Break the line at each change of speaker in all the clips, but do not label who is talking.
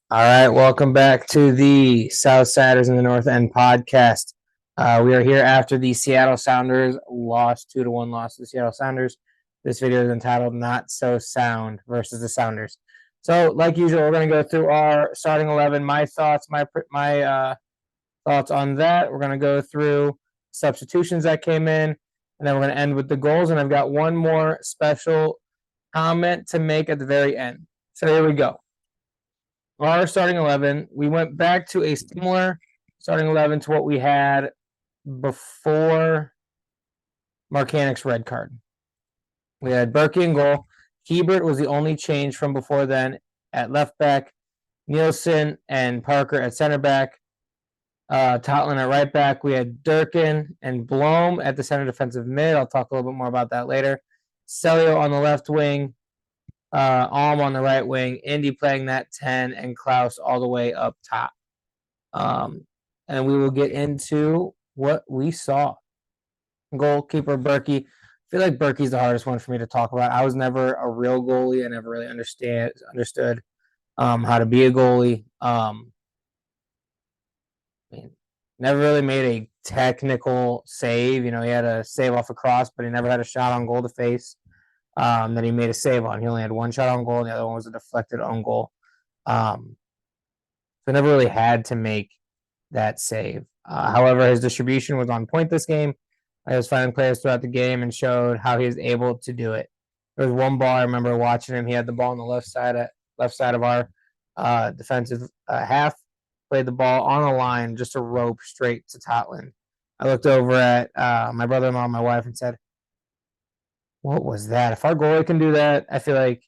All right, welcome back to the Southsiders in the North End podcast. We are here after the Seattle Sounders lost 2-1 loss to the Seattle Sounders. This video is entitled "Not So Sound versus the Sounders." So, like usual, we're going to go through our starting 11, my thoughts, my thoughts on that. We're going to go through substitutions that came in, and then we're going to end with the goals. And I've got one more special comment to make at the very end. So here we go. Our starting 11, we went back to a similar starting 11 to what we had before Markanic's red card. We had Berkey in goal. Hebert was the only change from before then at left back. Nielsen and Parker at center back. Totland at right back. We had Durkin and Blom at the center defensive mid. I'll talk a little bit more about that later. Celio on the left wing. Alm on the right wing, Indy playing that 10, and Klaus all the way up top. And we will get into what we saw. Goalkeeper Berkey. I feel like Berkey's the hardest one for me to talk about. I was never a real goalie. I never really understood how to be a goalie. Never really made a technical save. He had a save off a cross, but he never had a shot on goal to face. That he made a save on. He only had one shot on goal, and the other one was a deflected own goal. So never really had to make that save. However, his distribution was on point this game. He was finding players throughout the game and showed how he was able to do it. There was one ball I remember watching him. He had the ball on the left side of our defensive half. Played the ball on a line, just a rope straight to Totland. I looked over at my brother-in-law and my wife and said, what was that? If our goalie can do that, I feel like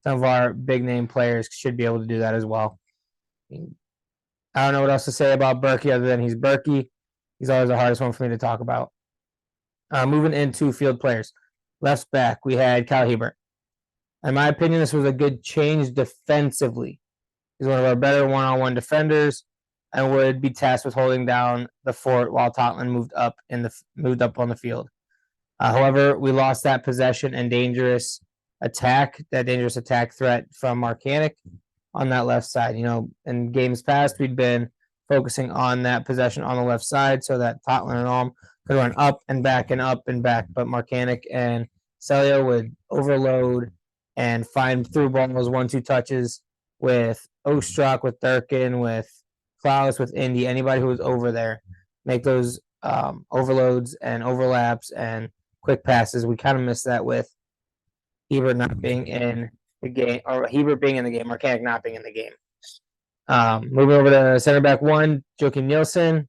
some of our big name players should be able to do that as well. I don't know what else to say about Berkey other than he's Berkey. He's always the hardest one for me to talk about. Moving into field players. Left back, we had Kyle Hebert. In my opinion, this was a good change defensively. He's one of our better one-on-one defenders and would be tasked with holding down the fort while Totland moved up on the field. However, we lost that possession and dangerous attack threat from Markanic on that left side. In games past, we'd been focusing on that possession on the left side so that Totland and Alm could run up and back and up and back. But Markanic and Celio would overload and find through balls, 1-2 touches with Ostrak, with Durkin, with Klaus, with Indy, anybody who was over there, make those overloads and overlaps and quick passes. We kind of missed that with Hebert not being in the game, or Hebert being in the game, Markanic not being in the game. Moving over to center back one, Joakim Nielsen,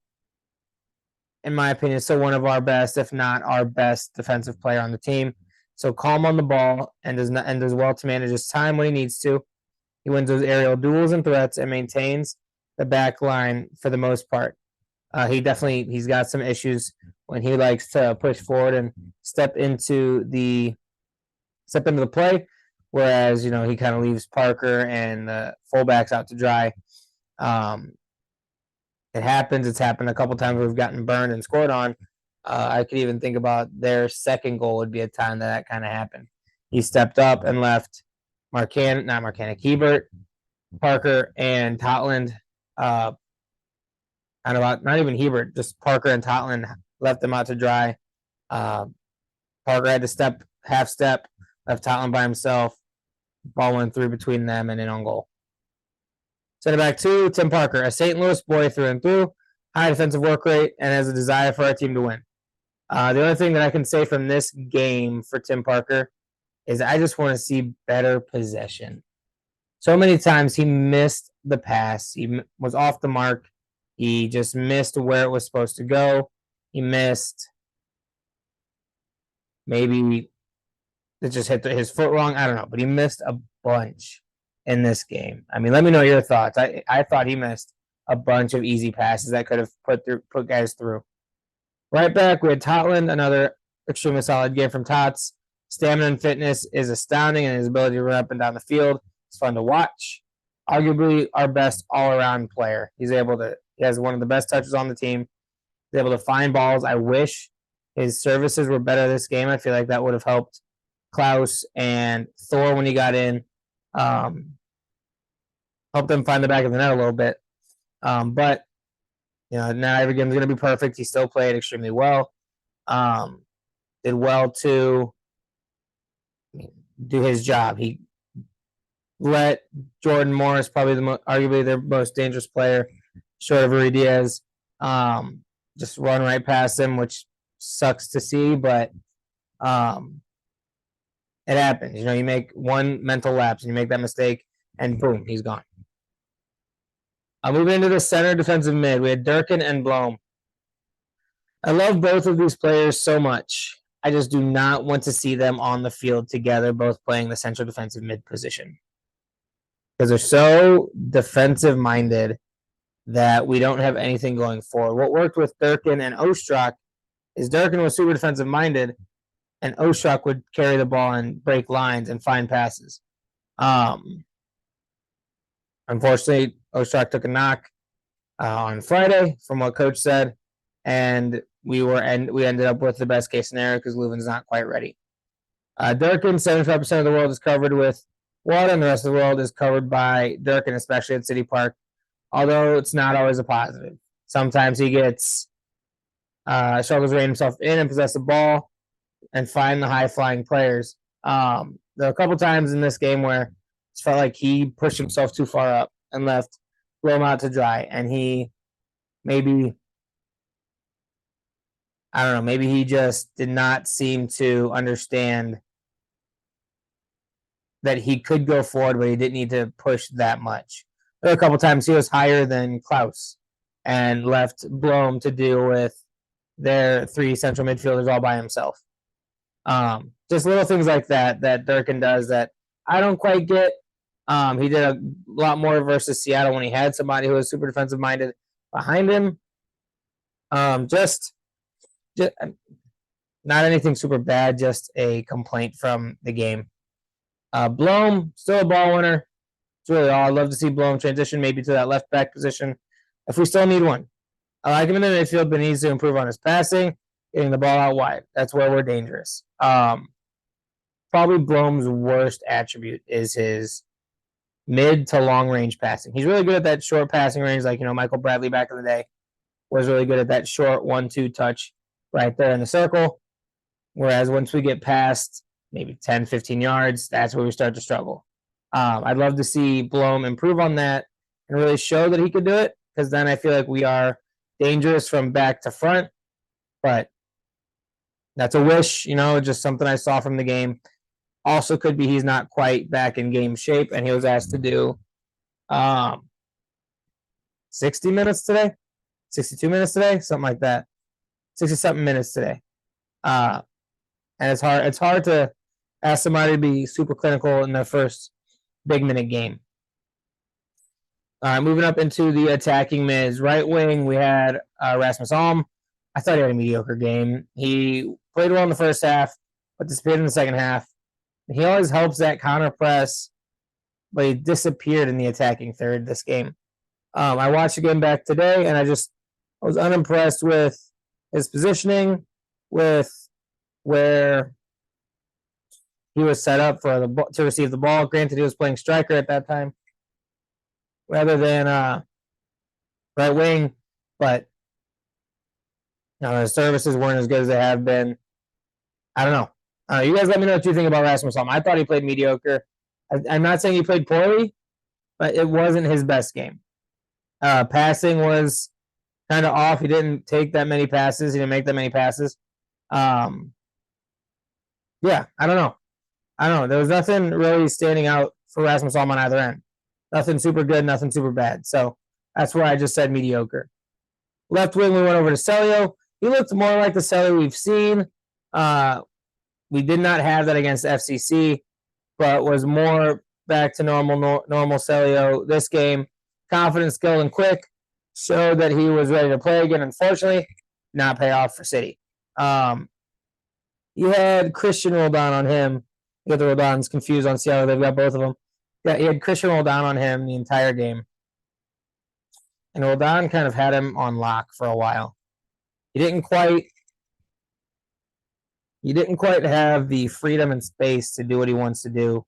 in my opinion, still one of our best, if not our best defensive player on the team. So calm on the ball and does well to manage his time when he needs to. He wins those aerial duels and threats and maintains the back line for the most part. He's got some issues when he likes to push forward and step into the play, whereas he kind of leaves Parker and the fullbacks out to dry. It happens. It's happened a couple times where we've gotten burned and scored on. I could even think about their second goal would be a time that kind of happened. He stepped up and left Hebert, Parker, and Totland. Not even Hebert, just Parker and Totland left them out to dry. Parker had to half step, left Totland by himself. Ball went through between them and in on goal. Center back two, Tim Parker, a St. Louis boy through and through, high defensive work rate, and has a desire for our team to win. The only thing that I can say from this game for Tim Parker is I just want to see better possession. So many times he missed the pass. He was off the mark. He just missed where it was supposed to go. He missed. Maybe it just hit his foot wrong. I don't know, but he missed a bunch in this game. I mean, let me know your thoughts. I thought he missed a bunch of easy passes that could have put guys through. Right back, we had Totland, another extremely solid game from Tots. Stamina and fitness is astounding, and his ability to run up and down the field is fun to watch. Arguably our best all-around player. He has one of the best touches on the team. He's able to find balls. I wish his services were better this game. I feel like that would have helped Klaus and Thor when he got in. help them find the back of the net a little bit. But not every game is going to be perfect. He still played extremely well. Did well to do his job. He let Jordan Morris, probably arguably their most dangerous player, short of Ruidíaz, just run right past him, which sucks to see, but it happens. You make one mental lapse and you make that mistake, and boom, he's gone. Moving into the center defensive mid, we had Durkin and Blom. I love both of these players so much. I just do not want to see them on the field together, both playing the central defensive mid position. Because they're so defensive minded that we don't have anything going forward. What worked with Durkin and Ostrak is Durkin was super defensive minded, and Ostrak would carry the ball and break lines and find passes. Unfortunately, Ostrak took a knock on Friday, from what Coach said, and we ended up with the best case scenario because Leuven's not quite ready. Durkin, 75% of the world is covered with water, and the rest of the world is covered by Durkin, especially at City Park. Although it's not always a positive. Sometimes he gets struggles to rein himself in and possess the ball and find the high flying players. There are a couple times in this game where it felt like he pushed himself too far up and left Blom out to dry, and he maybe he just did not seem to understand that he could go forward, but he didn't need to push that much. There were a couple times he was higher than Klaus and left Blom to deal with their three central midfielders all by himself. Just little things like that Durkin does that I don't quite get. He did a lot more versus Seattle when he had somebody who was super defensive minded behind him. Just not anything super bad, just a complaint from the game. Blom, still a ball winner. It's really all. I'd love to see Blom transition maybe to that left back position if we still need one. I like him in the midfield, but he needs to improve on his passing, getting the ball out wide. That's where we're dangerous. Probably Blom's worst attribute is his mid to long range passing. He's really good at that short passing range, like Michael Bradley back in the day was really good at that short 1-2 touch right there in the circle. Whereas once we get past maybe 10, 15 yards, that's where we start to struggle. I'd love to see Blom improve on that and really show that he could do it, because then I feel like we are dangerous from back to front. But that's a wish, just something I saw from the game. Also could be he's not quite back in game shape, and he was asked to do 60 minutes today, 62 minutes today, something like that, 60-something minutes today. And it's hard to ask somebody to be super clinical in their first big minute game. Moving up into the attacking mids. Right wing, we had Rasmus Alm. I thought he had a mediocre game. He played well in the first half, but disappeared in the second half. He always helps that counter press, but he disappeared in the attacking third this game. I watched the game back today, and I was unimpressed with his positioning, with where he was set up to receive the ball. Granted, he was playing striker at that time rather than right wing, but his services weren't as good as they have been. I don't know. You guys let me know what you think about Rasmus Alm. I thought he played mediocre. I'm not saying he played poorly, but it wasn't his best game. Passing was kind of off. He didn't take that many passes. He didn't make that many passes. Yeah, I don't know. There was nothing really standing out for Rasmus Alm on either end. Nothing super good, nothing super bad. So that's where I just said mediocre. Left wing, we went over to Celio. He looked more like the Celio we've seen. We did not have that against FCC, but was more back to normal Celio this game. Confident, skilled, and quick. Showed that he was ready to play again. Unfortunately, not pay off for City. You had Christian Roldan on him. You got the Roldans confused on Seattle. They've got both of them. Yeah, he had Christian Roldan on him the entire game. And Roldan kind of had him on lock for a while. He didn't quite have the freedom and space to do what he wants to do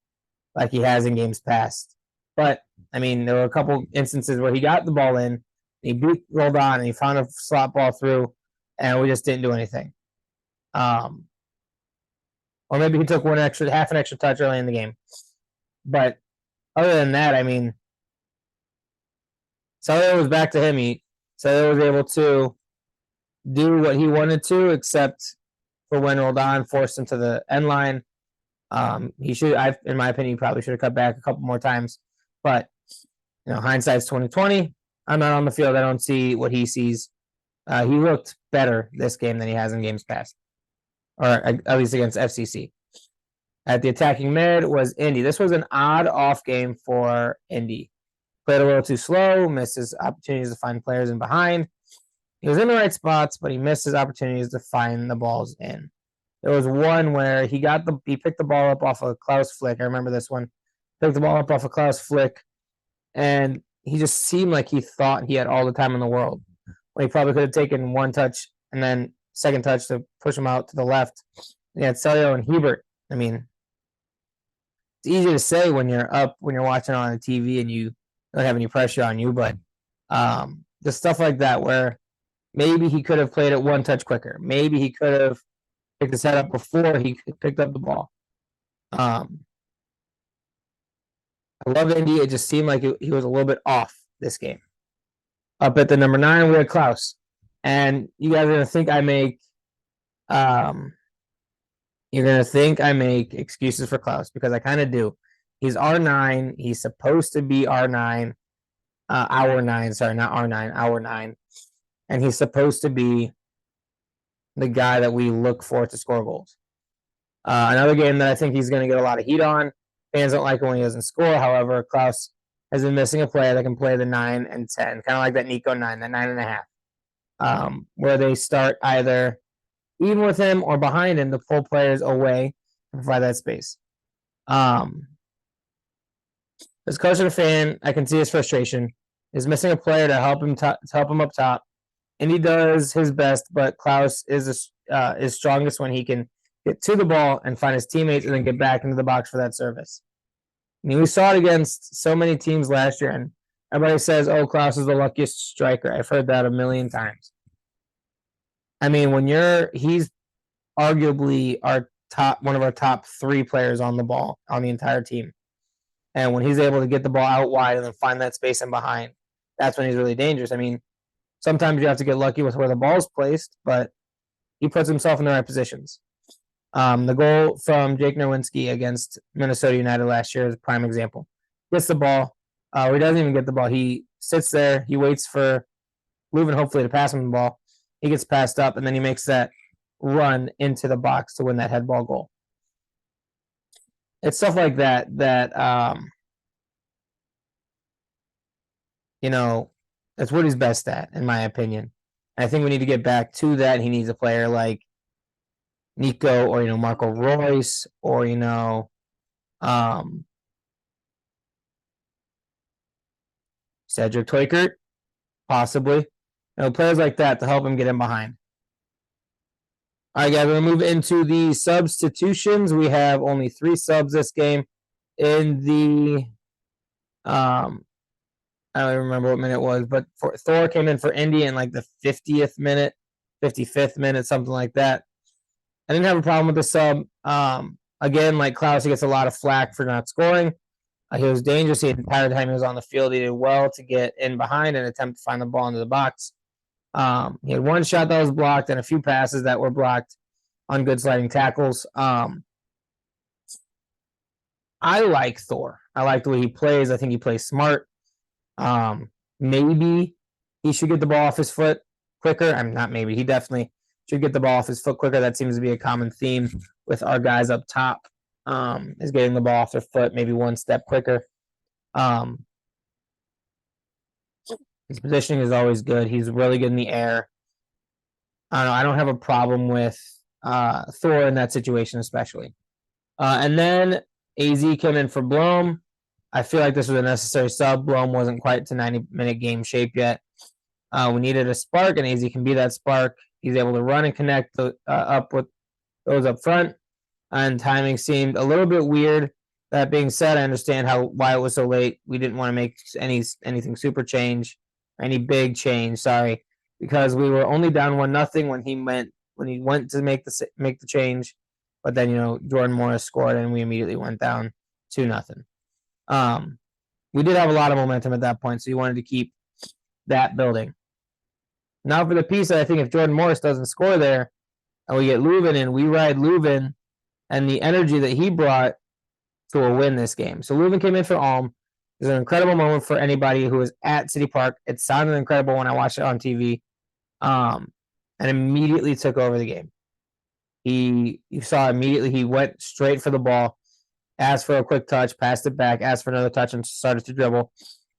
like he has in games past. But I mean, there were a couple instances where he got the ball in, he beat Roldan, and he found a slot ball through, and we just didn't do anything. Or maybe he took half an extra touch early in the game. But other than that, I mean, Celio was back to him. Celio was able to do what he wanted to, except for when Roldan forced him to the end line. He should, in my opinion, he probably should have cut back a couple more times. But hindsight's 2020. I'm not on the field. I don't see what he sees. He looked better this game than he has in games past, or at least against FCC. At the attacking mid was Indy. This was an odd off game for Indy. Played a little too slow, missed his opportunities to find players in behind. He was in the right spots, but he missed his opportunities to find the balls in. There was one where he picked the ball up off of Klaus Flick. I remember this one. Picked the ball up off of Klaus Flick, and he just seemed like he thought he had all the time in the world. Well, he probably could have taken one touch and then second touch to push him out to the left. He had Celio and Hebert. I mean, it's easy to say when you're watching on the TV and you don't have any pressure on you, but just stuff like that where maybe he could have played it one touch quicker. Maybe he could have picked his head up before he picked up the ball. I love Indy. It just seemed like he was a little bit off this game. Up at the number 9, we had Klaus. And you guys are going to think I make excuses for Klaus, because I kind of do. He's R9. He's supposed to be R9. Our 9, sorry, not R9, our 9. And he's supposed to be the guy that we look for to score goals. Another game that I think he's going to get a lot of heat on. Fans don't like it when he doesn't score. However, Klaus has been missing a player that can play the 9 and 10, kind of like that Nico 9, that 9.5, where they start either even with him or behind him to pull players away and provide that space. As coach and a fan, I can see his frustration. He's missing a player to help him up top, and he does his best. But Klaus is strongest when he can get to the ball and find his teammates, and then get back into the box for that service. I mean, we saw it against so many teams last year, and everybody says, "Oh, Klaus is the luckiest striker." I've heard that a million times. I mean, he's arguably one of our top 3 players on the ball on the entire team. And when he's able to get the ball out wide and then find that space in behind, that's when he's really dangerous. I mean, sometimes you have to get lucky with where the ball's placed, but he puts himself in the right positions. The goal from Jake Nerwinski against Minnesota United last year is a prime example. Gets the ball, or he doesn't even get the ball. He sits there, he waits for Leuven hopefully to pass him the ball. He gets passed up, and then he makes that run into the box to win that head ball goal. It's stuff like that that's what he's best at, in my opinion. And I think we need to get back to that. He needs a player like Nico or Marco Reus or Cedric Teuchert, possibly. Players like that to help him get in behind. All right, guys, we're going to move into the substitutions. We have only 3 subs this game. In the, I don't even remember what minute it was, but Thor came in for Indy in like the 50th minute, 55th minute, something like that. I didn't have a problem with the sub. Again, like Klaus, he gets a lot of flack for not scoring. He was dangerous the entire time he was on the field. He did well to get in behind and attempt to find the ball into the box. He had one shot that was blocked and a few passes that were blocked on good sliding tackles. I like Thor. I like the way he plays. I think he plays smart. Maybe he should get the ball off his foot quicker. He definitely should get the ball off his foot quicker. That seems to be a common theme with our guys up top, is getting the ball off their foot maybe one step quicker. His positioning is always good. He's really good in the air. I don't have a problem with Thor in that situation, especially. And then AZ came in for Blom. I feel like this was a necessary sub. Blom wasn't quite to 90-minute game shape yet. We needed a spark, and AZ can be that spark. He's able to run and connect up with those up front. And timing seemed a little bit weird That being said, I understand why it was so late. We didn't want to make anything super change, any big change. Sorry, because we were only down 1-0 when he went to make the change, but then Jordan Morris scored and we immediately went down 2-0. We did have a lot of momentum at that point, so you wanted to keep that building. Now for the piece that I think if Jordan Morris doesn't score there, and we get Leuven in, we ride Leuven and the energy that he brought to a win this game. So Leuven came in for Alm. It was an incredible moment for anybody who was at City Park. It sounded incredible when I watched it on TV, and immediately took over the game. You saw immediately he went straight for the ball, asked for a quick touch, passed it back, asked for another touch, and started to dribble.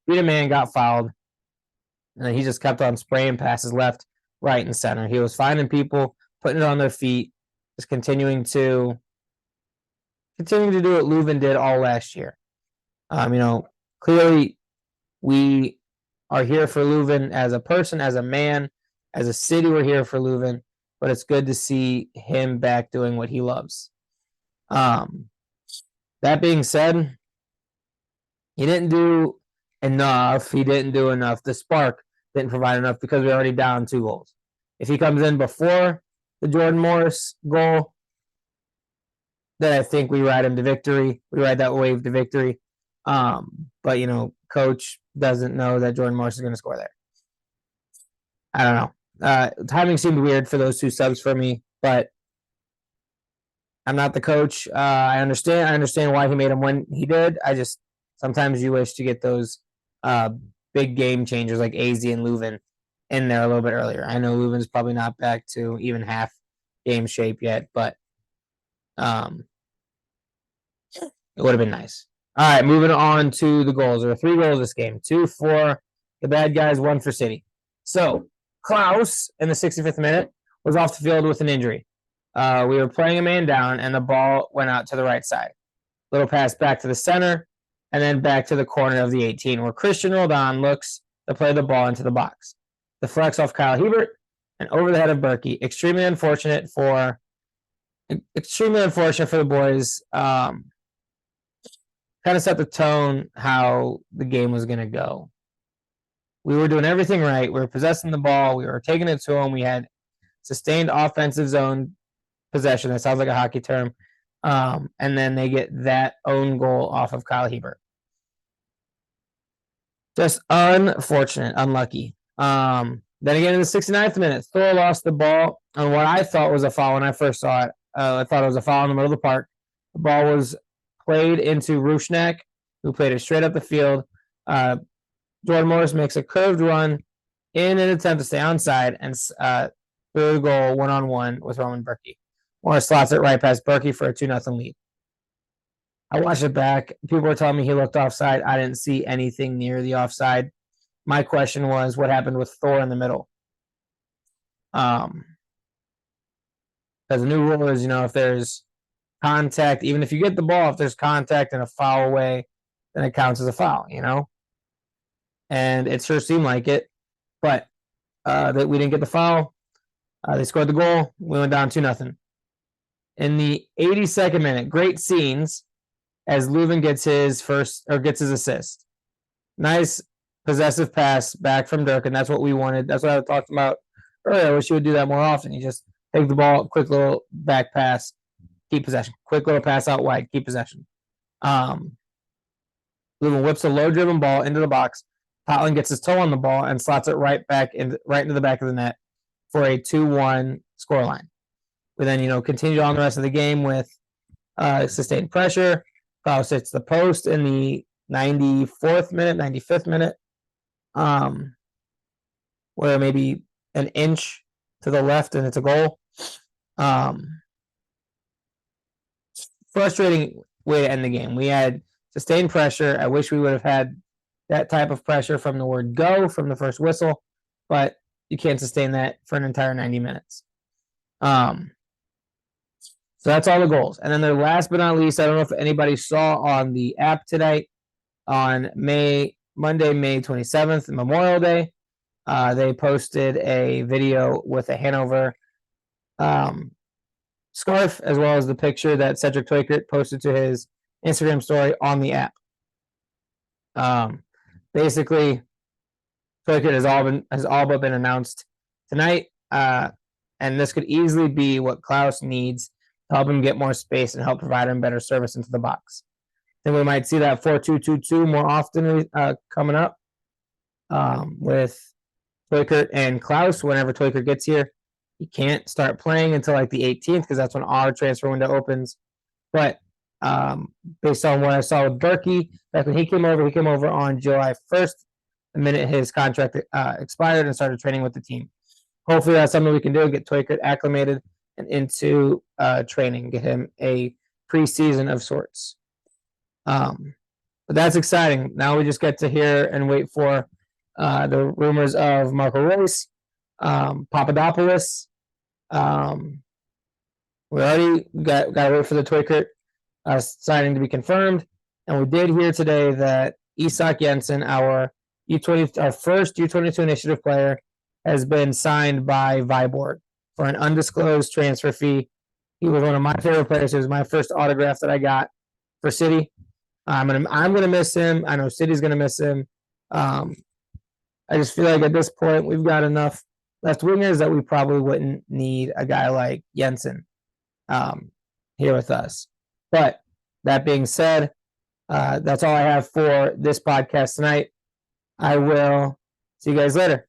Beat a man, got fouled, and then he just kept on spraying passes left, right, and center. He was finding people, putting it on their feet, just continuing to do what Leuven did all last year. Clearly we are here for Leuven as a person, as a man, as a city. We're here for Leuven, but it's good to see him back doing what he loves. That being said, he didn't do enough. The spark didn't provide enough because we're already down 2 goals. If he comes in before the Jordan Morris goal, then I think we ride him to victory. We ride that wave to victory. But coach doesn't know that Jordan Morris is going to score there. I don't know. Timing seemed weird for those 2 subs for me, but I'm not the coach. I understand why he made him when he did. I just sometimes you wish to get those big game changers like AZ and Leuven in there a little bit earlier. I know Leuven's probably not back to even half game shape yet, but it would have been nice. All right, moving on to the goals. There were 3 goals this game. 2 for the bad guys, 1 for City. So Klaus, in the 65th minute, was off the field with an injury. We were playing a man down, and the ball went out to the right side. Little pass back to the center, and then back to the corner of the 18, where Christian Roldan looks to play the ball into the box. Deflects off Kyle Hebert and over the head of Berkey. Extremely unfortunate for the boys. Kind of set the tone how the game was going to go. We were doing everything right. We were possessing the ball. We were taking it to them. We had sustained offensive zone possession. That sounds like a hockey term. And then they get that own goal off of Kyle Hebert. Just unfortunate, unlucky. Then again, in the 69th minute, Thor lost the ball on what I thought was a foul when I first saw it. I thought it was a foul in the middle of the park. The ball was played into Rusnak, who played it straight up the field. Jordan Morris makes a curved run in an attempt to stay onside and through the goal 1-on-1 with Roman Berkey. Morris slots it right past Berkey for a 2-0 lead. I watched it back. People were telling me he looked offside. I didn't see anything near the offside. My question was, what happened with Thor in the middle? Because the new rule is, if there's contact, even if you get the ball, if there's contact in a foul away, then it counts as a foul, And it sure seemed like it, but that we didn't get the foul. They scored the goal. We went down 2-0. In the 82nd minute, great scenes as Leuven gets his assist. Nice possessive pass back from Dirk, and that's what we wanted. That's what I talked about earlier. I wish you would do that more often. You just take the ball, quick little back pass, keep possession. Quick little pass out wide, keep possession. Leuven whips a low driven ball into the box. Totland gets his toe on the ball and slots it right into the back of the net for a 2-1 scoreline. We then, continued on the rest of the game with sustained pressure. Klaus hits the post in the 95th minute, where maybe an inch to the left and it's a goal. Frustrating way to end the game. We had sustained pressure. I wish we would have had that type of pressure from the word go, from the first whistle, but you can't sustain that for an entire 90 minutes. So that's all the goals. And then the last but not least, I don't know if anybody saw on the app tonight, on Monday, May 27th, Memorial Day, they posted a video with a Hanover scarf, as well as the picture that Cedric Toykert posted to his Instagram story on the app. Basically, Toykert has all but been announced tonight, and this could easily be what Klaus needs to help him get more space and help provide him better service into the box. Then we might see that 4-2-2-2 more often coming up with Toykert and Klaus. Whenever Toykert gets here, he can't start playing until like the 18th because that's when our transfer window opens. But based on what I saw with Berkey, back when he came over on July 1st, the minute his contract expired, and started training with the team. Hopefully that's something we can do, get Toykert acclimated and into training, get him a preseason of sorts. But that's exciting. Now we just get to hear and wait for the rumors of Marco Reus, Papadopoulos. We already got to wait for the Toykert signing to be confirmed, and we did hear today that Isak Jensen, our first U22 initiative player, has been signed by Viborg for an undisclosed transfer fee. He was one of my favorite players. He was my first autograph that I got for City. I'm gonna miss him. I know City's gonna miss him. I just feel like at this point we've got enough left wingers that we probably wouldn't need a guy like Jensen here with us. But that being said, that's all I have for this podcast tonight. I will see you guys later.